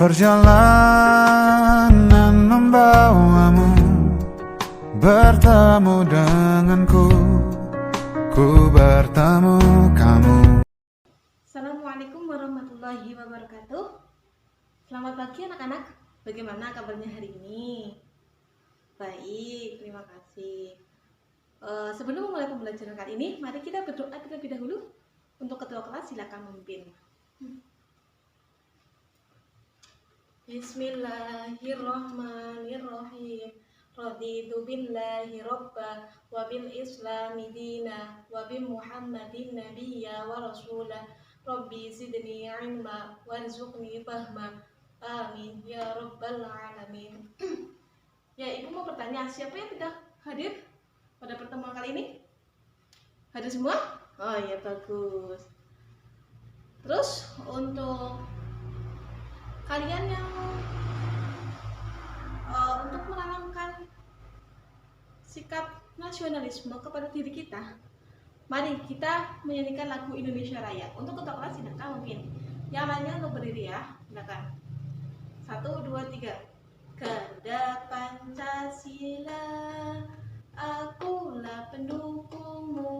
Perjalanan membawamu bertemu denganku, ku bertemu kamu. Assalamualaikum warahmatullahi wabarakatuh. Selamat pagi anak-anak. Bagaimana kabarnya hari ini? Baik, terima kasih. Sebelum memulai pembelajaran kali ini, mari kita berdoa terlebih dahulu. Untuk ketua kelas silakan memimpin. Bismillahirrahmanirrahim. Raditu billahi robba wa bil islami dina wa bi muhammadin nabiyya wa rasulah. Rabbi zidni ilma warzuqni fahma. Amin ya rabbal alamin. Ya, ibu mau bertanya, siapa yang tidak hadir pada pertemuan kali ini? Hadir semua? Oh ya, bagus. Terus untuk kalian yang untuk menanamkan sikap nasionalisme kepada diri kita, mari kita menyanyikan lagu Indonesia Raya. Untuk ketua kelas silakan mungkin. Yang lainnya untuk berdiri ya, silakan. 1, 2, 3. Garda Pancasila, akulah pendukungmu.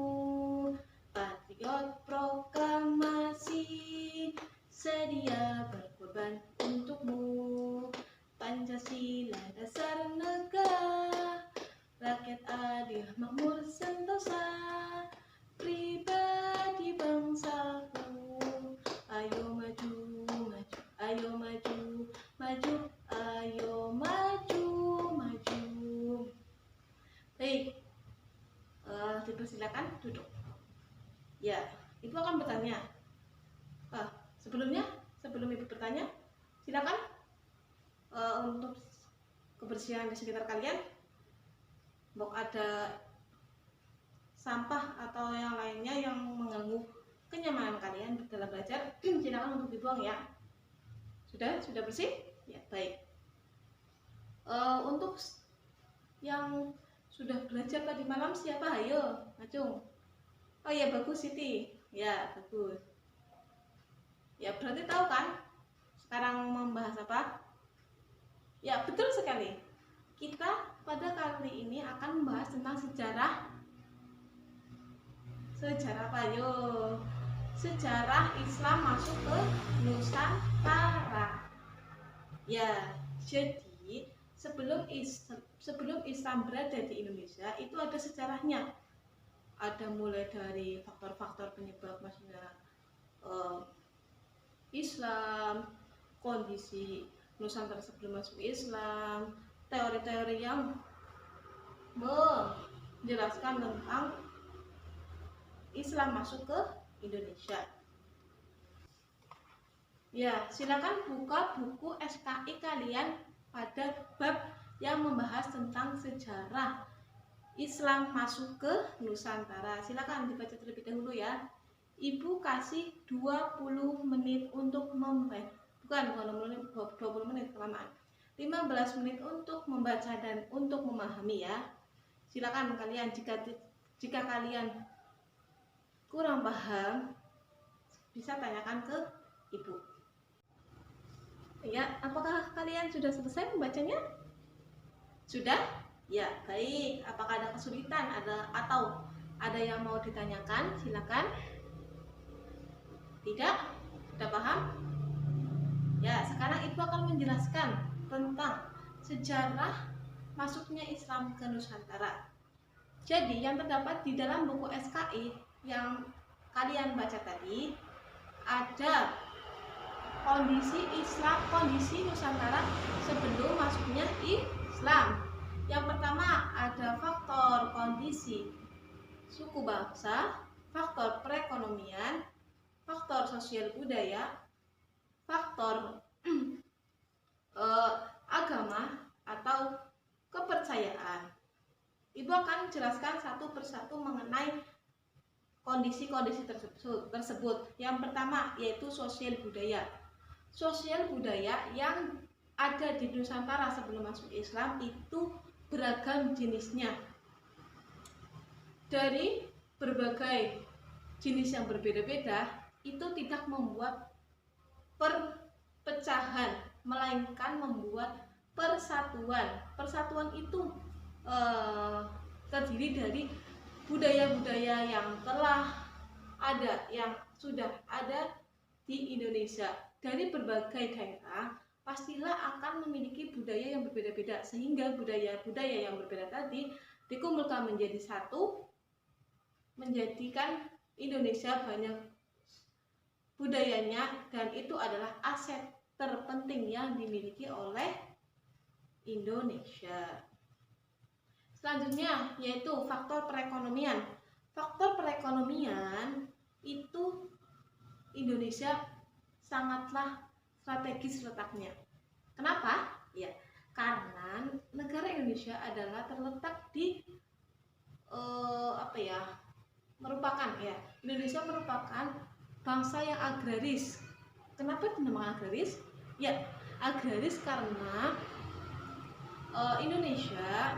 Patriot proklamasi, sedia berkorban untukmu. Pancasila dasar negara, rakyat adil makmur sentosa, pribadi bangsaku. Ayo maju, maju, ayo maju, maju, ayo maju, maju. Baik, dipersilakan duduk. Ya, ibu akan bertanya. Sebelum ibu bertanya, silakan untuk kebersihan di sekitar kalian. Mau ada sampah atau yang lainnya yang mengganggu kenyamanan kalian dalam belajar, silakan untuk dibuang ya. Sudah bersih? Ya, baik. Untuk yang sudah belajar tadi malam siapa? Ayo, Acung. Oh ya, bagus Siti. Ya, bagus. Ya, berarti tahu kan sekarang membahas apa? Ya, betul sekali. Kita pada kali ini akan membahas tentang sejarah apa? Yo, sejarah Islam masuk ke Nusantara. Ya, jadi sebelum Islam berada di Indonesia itu ada sejarahnya. Ada mulai dari faktor-faktor penyebab masuknya Islam, kondisi Nusantara sebelum masuk Islam, teori-teori yang menjelaskan tentang Islam masuk ke Indonesia. Ya, silakan buka buku SKI kalian pada bab yang membahas tentang sejarah Islam masuk ke Nusantara. Silakan dibaca terlebih dahulu ya. Ibu kasih 20 menit untuk membaca. Bukan 20 menit kelamaan. 15 menit untuk membaca dan untuk memahami ya. Silakan kalian jika kalian kurang paham bisa tanyakan ke ibu. Ya, apakah kalian sudah selesai membacanya? Sudah? Ya, baik. Apakah ada kesulitan atau ada yang mau ditanyakan? Silakan. Tidak? Sudah paham? Ya, sekarang ibu akan menjelaskan tentang sejarah masuknya Islam ke Nusantara. Jadi, yang terdapat di dalam buku SKI yang kalian baca tadi ada kondisi Nusantara sebelum masuknya Islam. Yang pertama ada faktor kondisi suku bangsa, faktor perekonomian, faktor sosial budaya, faktor agama atau kepercayaan. Ibu akan jelaskan satu persatu mengenai kondisi-kondisi tersebut. Yang pertama yaitu sosial budaya. Sosial budaya yang ada di Nusantara sebelum masuk Islam itu beragam jenisnya. Dari berbagai jenis yang berbeda-beda itu tidak membuat perpecahan melainkan membuat persatuan. Persatuan itu terdiri dari budaya-budaya yang telah ada, yang sudah ada di Indonesia. Dari berbagai daerah pastilah akan memiliki budaya yang berbeda-beda, sehingga budaya-budaya yang berbeda tadi dikumpulkan menjadi satu, menjadikan Indonesia banyak budayanya, dan itu adalah aset terpenting yang dimiliki oleh Indonesia. Selanjutnya yaitu faktor perekonomian. Faktor perekonomian itu Indonesia sangatlah strategis letaknya. Kenapa? Ya, karena negara Indonesia adalah terletak di Indonesia merupakan bangsa yang agraris. Kenapa dinamakan agraris? Ya, agraris karena Indonesia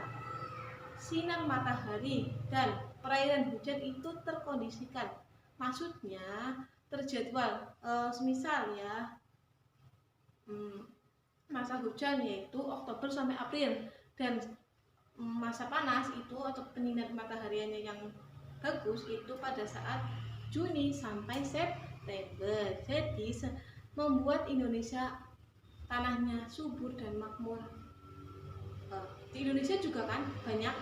sinar matahari dan perairan hujan itu terkondisikan. Maksudnya terjadwal, semisal ya masa hujan yaitu Oktober sampai April, dan masa panas itu atau penyinar mataharinya yang bagus itu pada saat Juni sampai September. Jadi membuat Indonesia tanahnya subur dan makmur. Di Indonesia juga kan banyak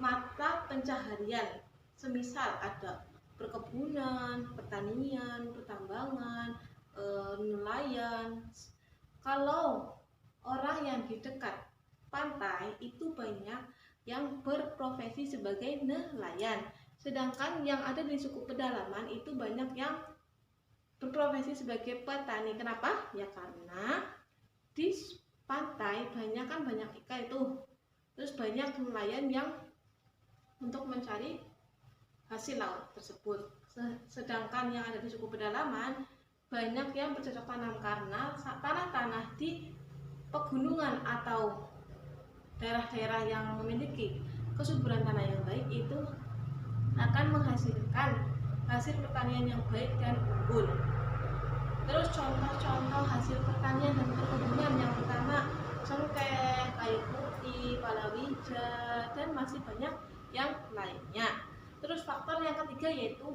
mata pencaharian, semisal ada perkebunan, pertanian, pertambangan, nelayan. Kalau orang yang di dekat pantai itu banyak yang berprofesi sebagai nelayan, sedangkan yang ada di suku pedalaman itu banyak yang berprofesi sebagai petani. Kenapa? Ya karena di pantai banyak ikan itu, terus banyak nelayan yang untuk mencari hasil laut tersebut. Sedangkan yang ada di suku pedalaman banyak yang bercocok tanam, karena tanah-tanah di pegunungan atau daerah-daerah yang memiliki kesuburan tanah yang baik itu akan menghasilkan hasil pertanian yang baik dan unggul. Terus contoh-contoh hasil pertanian dan perkebunan yang pertama cengkeh, kayu putih, palawija, dan masih banyak yang lainnya. Terus faktor yang ketiga yaitu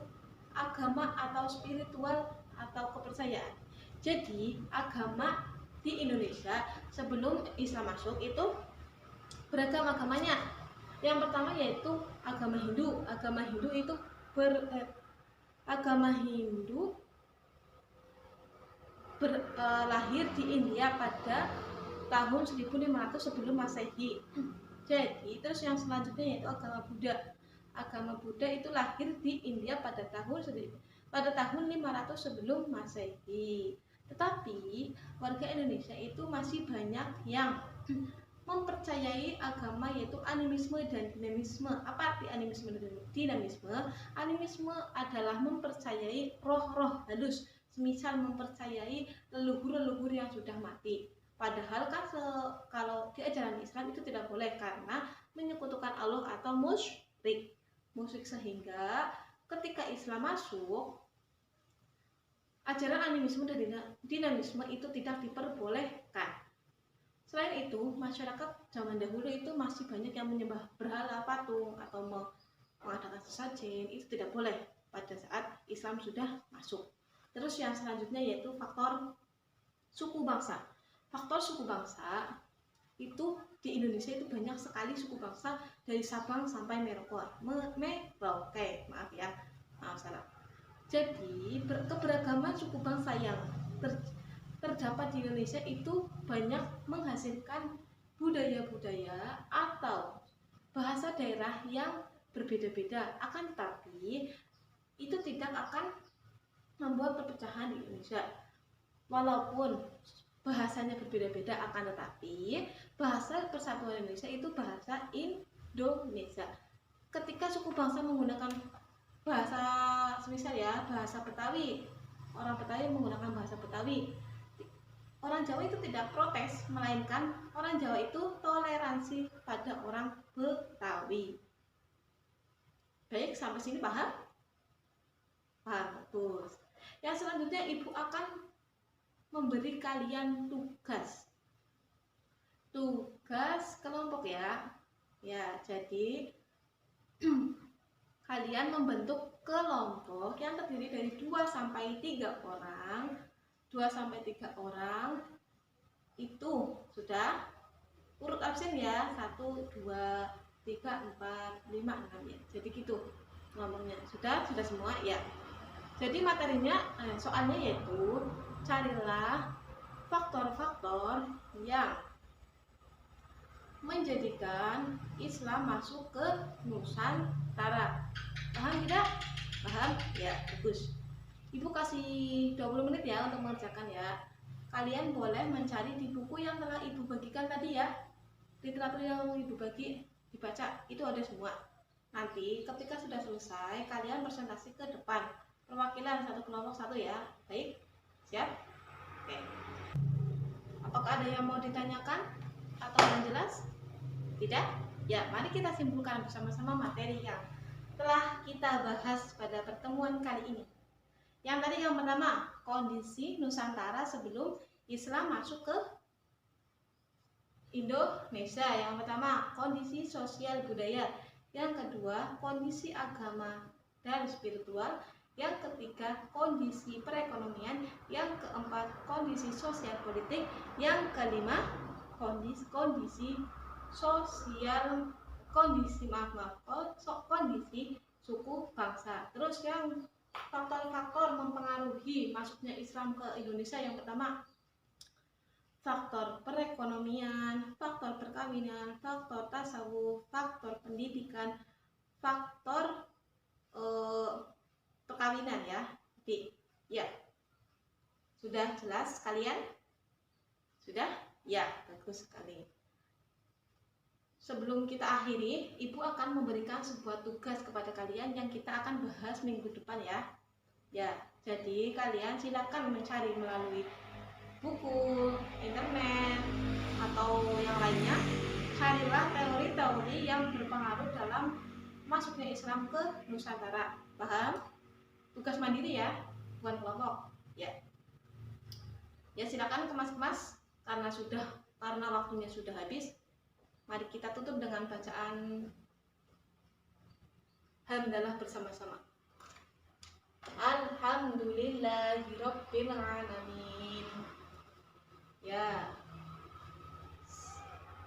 agama atau spiritual atau kepercayaan. Jadi agama di Indonesia sebelum Islam masuk itu beragam agamanya. Yang pertama yaitu agama Hindu. Agama Hindu lahir di India pada tahun 1500 sebelum Masehi. Jadi terus yang selanjutnya yaitu agama Buddha. Agama Buddha itu lahir di India pada tahun 500 sebelum Masehi. Tetapi warga Indonesia itu masih banyak yang mempercayai agama yaitu animisme dan dinamisme. Apa arti animisme dan dinamisme? Animisme adalah mempercayai roh-roh halus, semisal mempercayai leluhur-leluhur yang sudah mati. Padahal kan kalau di ajaran Islam itu tidak boleh karena menyekutukan Allah atau musyrik, sehingga ketika Islam masuk, ajaran animisme dan dinamisme itu tidak diperbolehkan. Selain itu, masyarakat zaman dahulu itu masih banyak yang menyembah berhala, patung, atau mengadakan sesajen. Itu tidak boleh pada saat Islam sudah masuk. Terus yang selanjutnya yaitu faktor suku bangsa. Faktor suku bangsa itu di Indonesia itu banyak sekali suku bangsa dari Sabang sampai Merauke. Jadi keberagaman suku bangsa yang terdapat di Indonesia itu banyak menghasilkan budaya-budaya atau bahasa daerah yang berbeda-beda. Akan tetapi itu tidak akan membuat perpecahan di Indonesia. Walaupun bahasanya berbeda-beda, akan tetapi bahasa persatuan Indonesia itu bahasa Indonesia. Ketika suku bangsa menggunakan bahasa, semisal ya bahasa Betawi, orang Betawi menggunakan bahasa Betawi, orang Jawa itu tidak protes, melainkan orang Jawa itu toleransi pada orang Betawi. Baik, sampai sini paham? Paham, bagus. Yang selanjutnya ibu akan memberi kalian tugas kelompok ya. Ya, jadi kalian membentuk kelompok yang terdiri dari 2 sampai 3 orang. 2 sampai 3 orang itu sudah urut absen ya, 1, 2, 3, 4, 5, 6 ya. Jadi gitu ngomongnya. Sudah semua ya. Jadi materinya soalnya yaitu carilah faktor-faktor yang menjadikan Islam masuk ke Nusantara. Paham tidak? Paham? Ya, bagus. Ibu kasih 20 menit ya untuk mengerjakan ya. Kalian boleh mencari di buku yang telah ibu bagikan tadi ya. Literatur yang ibu bagi dibaca, itu ada semua. Nanti ketika sudah selesai, kalian presentasi ke depan. Perwakilan satu kelompok satu ya. Baik? Siap? Oke. Apakah ada yang mau ditanyakan? Atau yang jelas? Tidak? Ya, mari kita simpulkan bersama-sama materi yang telah kita bahas pada pertemuan kali ini. Yang tadi yang pertama, kondisi Nusantara sebelum Islam masuk ke Indonesia. Yang pertama, kondisi sosial budaya. Yang kedua, kondisi agama dan spiritual. Yang ketiga, kondisi perekonomian. Yang keempat, kondisi sosial politik. Yang kelima, kondisi sosial, kondisi suku bangsa. Terus yang faktor-faktor mempengaruhi masuknya Islam ke Indonesia, yang pertama faktor perekonomian, faktor perkawinan, faktor tasawuf, faktor pendidikan, faktor perkawinan ya. Oke, ya. Sudah jelas kalian? Sudah? Ya, bagus sekali. Sebelum kita akhiri, Ibu akan memberikan sebuah tugas kepada kalian yang kita akan bahas minggu depan ya. Ya, jadi kalian silakan mencari melalui buku, internet, atau yang lainnya. Carilah teori-teori yang berpengaruh dalam masuknya Islam ke Nusantara. Paham? Tugas mandiri ya, bukan kelompok. Ya. Ya, silakan kemas-kemas karena waktunya sudah habis. Mari kita tutup dengan bacaan hamdalah bersama-sama. Alhamdulillahirabbil alamin. Ya.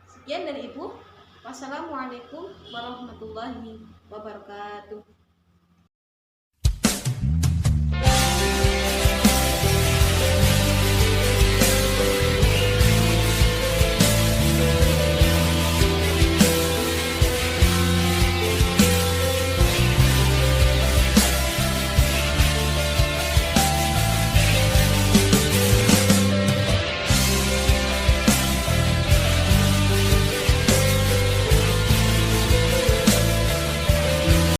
Sekian dari Ibu. Wassalamualaikum warahmatullahi wabarakatuh.